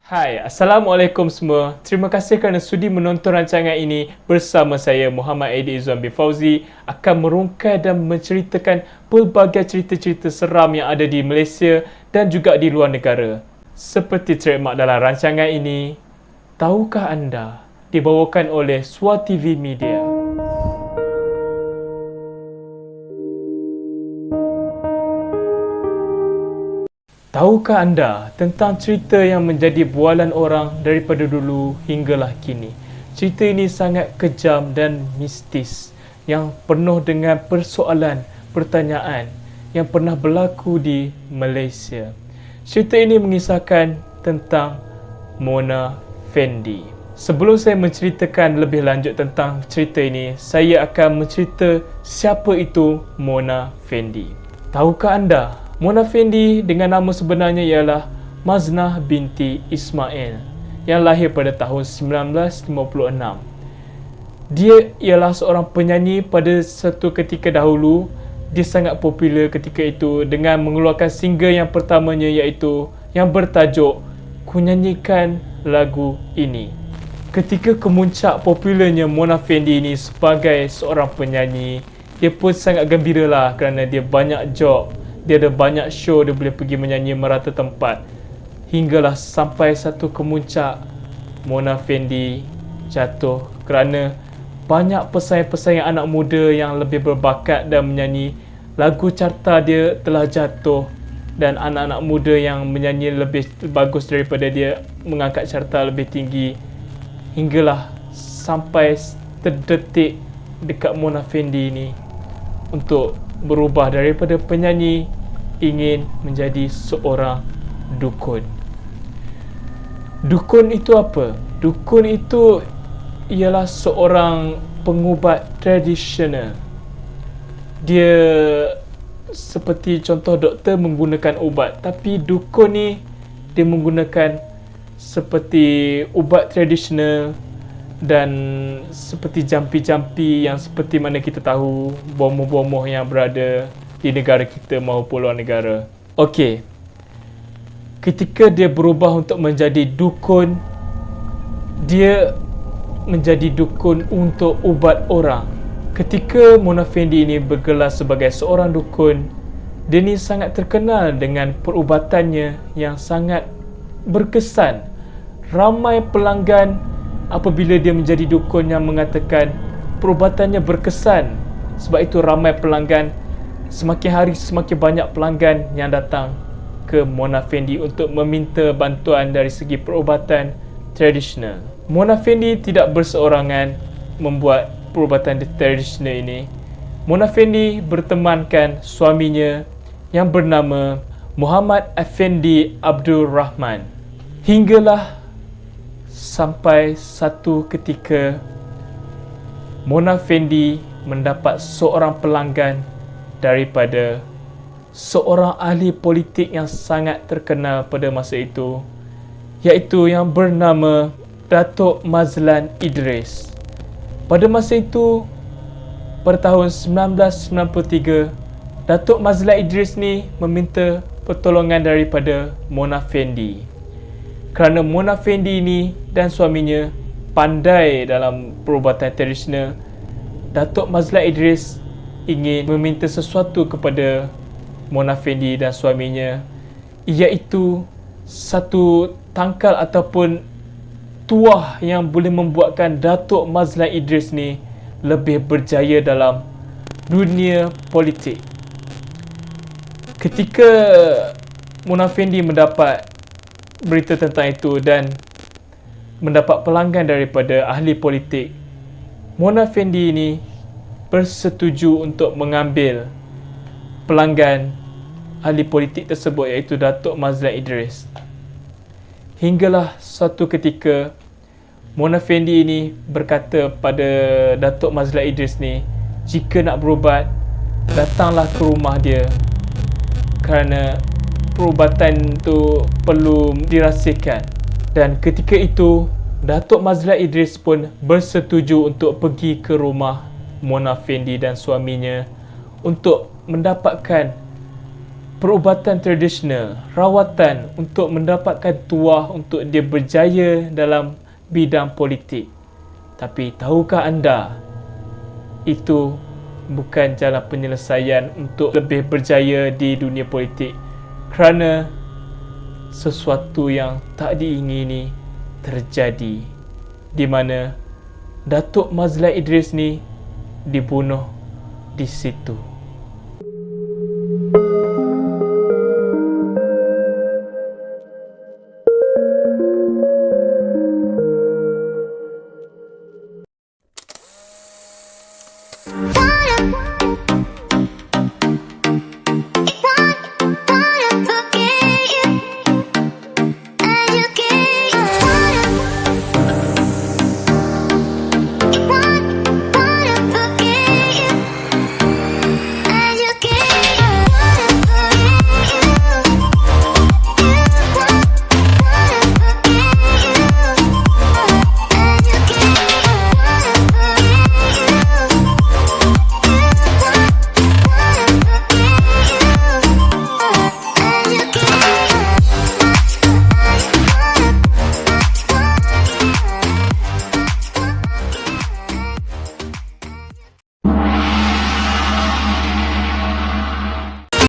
Hai, Assalamualaikum semua. Terima kasih kerana sudi menonton rancangan ini bersama saya Muhammad Aidil Izzuan bin Fauzi akan merungkai dan menceritakan pelbagai cerita-cerita seram yang ada di Malaysia dan juga di luar negara. Seperti trademark dalam rancangan ini, tahukah anda dibawakan oleh Swa TV Media. Tahukah anda tentang cerita yang menjadi bualan orang daripada dulu hinggalah kini? Cerita ini sangat kejam dan mistis yang penuh dengan persoalan, pertanyaan yang pernah berlaku di Malaysia. Cerita ini mengisahkan tentang Mona Fendi. Sebelum saya menceritakan lebih lanjut tentang cerita ini, saya akan mencerita siapa itu Mona Fendi. Tahukah anda Mona Fendi dengan nama sebenarnya ialah Maznah binti Ismail yang lahir pada tahun 1956. Dia ialah seorang penyanyi pada satu ketika dahulu. Dia sangat popular ketika itu dengan mengeluarkan single yang pertamanya iaitu yang bertajuk Ku Nyanyikan Lagu Ini. Ketika kemuncak popularnya Mona Fendi ini sebagai seorang penyanyi, dia pun sangat gembiralah kerana dia banyak job. Dia ada banyak show, dia boleh pergi menyanyi merata tempat. Hinggalah sampai satu kemuncak, Mona Fendi jatuh kerana banyak pesaing-pesaing anak muda yang lebih berbakat dan menyanyi. Lagu carta dia telah jatuh dan anak-anak muda yang menyanyi lebih bagus daripada dia mengangkat carta lebih tinggi. Hinggalah sampai terdetik dekat Mona Fendi ini untuk berubah daripada penyanyi ingin menjadi seorang dukun. Dukun itu apa? Dukun itu ialah seorang pengubat tradisional. Dia seperti contoh doktor menggunakan ubat, tapi dukun ni dia menggunakan seperti ubat tradisional dan seperti jampi-jampi yang seperti mana kita tahu bomoh-bomoh yang berada di negara kita maupun luar negara. Okey. Ketika dia berubah untuk menjadi dukun, dia menjadi dukun untuk ubat orang. Ketika Mona Fendi ini bergelar sebagai seorang dukun, dia ni sangat terkenal dengan perubatannya yang sangat berkesan. Ramai pelanggan apabila dia menjadi dukun yang mengatakan perubatannya berkesan. Sebab itu ramai pelanggan, semakin hari semakin banyak pelanggan yang datang ke Mona Fendi untuk meminta bantuan dari segi perubatan tradisional. Mona Fendi tidak berseorangan membuat perubatan tradisional ini. Mona Fendi bertemankan suaminya yang bernama Muhammad Effendi Abdul Rahman. Hinggalah sampai satu ketika Mona Fendi mendapat seorang pelanggan daripada seorang ahli politik yang sangat terkenal pada masa itu, iaitu yang bernama Datuk Mazlan Idris. Pada masa itu, pada tahun 1993, Datuk Mazlan Idris ni meminta pertolongan daripada Mona Fendi. Kerana Mona Fendi ini dan suaminya pandai dalam perubatan tradisional, Datuk Mazlan Idris ingin meminta sesuatu kepada Mona Fendi dan suaminya, iaitu satu tangkal ataupun tuah yang boleh membuatkan Datuk Mazlan Idris ni lebih berjaya dalam dunia politik. Ketika Mona Fendi mendapat berita tentang itu dan mendapat pelanggan daripada ahli politik, Mona Fendi ini bersetuju untuk mengambil pelanggan ahli politik tersebut, iaitu Datuk Mazlan Idris. Hinggalah suatu ketika Mona Fendi ini berkata pada Datuk Mazlan Idris ni, jika nak berubat, datanglah ke rumah dia kerana perubatan tu perlu dirahsiakan. Dan ketika itu Datuk Mazlan Idris pun bersetuju untuk pergi ke rumah Mona Fendi dan suaminya untuk mendapatkan perubatan tradisional, rawatan untuk mendapatkan tuah untuk dia berjaya dalam bidang politik. Tapi tahukah anda, itu bukan jalan penyelesaian untuk lebih berjaya di dunia politik, kerana sesuatu yang tak diingini terjadi, di mana Datuk Mazlan Idris ni dibunuh di situ.